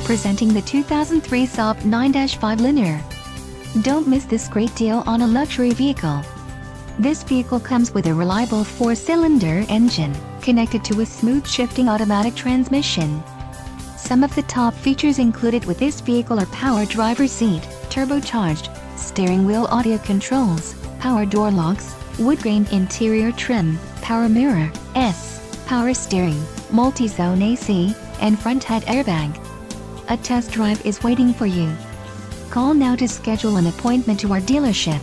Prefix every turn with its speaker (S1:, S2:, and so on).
S1: Presenting the 2003 Saab 9-5 Linear. Don't miss this great deal on a luxury vehicle. This vehicle comes with a reliable 4-cylinder engine, connected to a smooth shifting automatic transmission. Some of the top features included with this vehicle are power driver seat, turbocharged, steering wheel audio controls, power door locks, wood grain interior trim, power mirror, power steering, multi-zone AC, and front head airbag. A test drive is waiting for you. Call now to schedule an appointment to our dealership.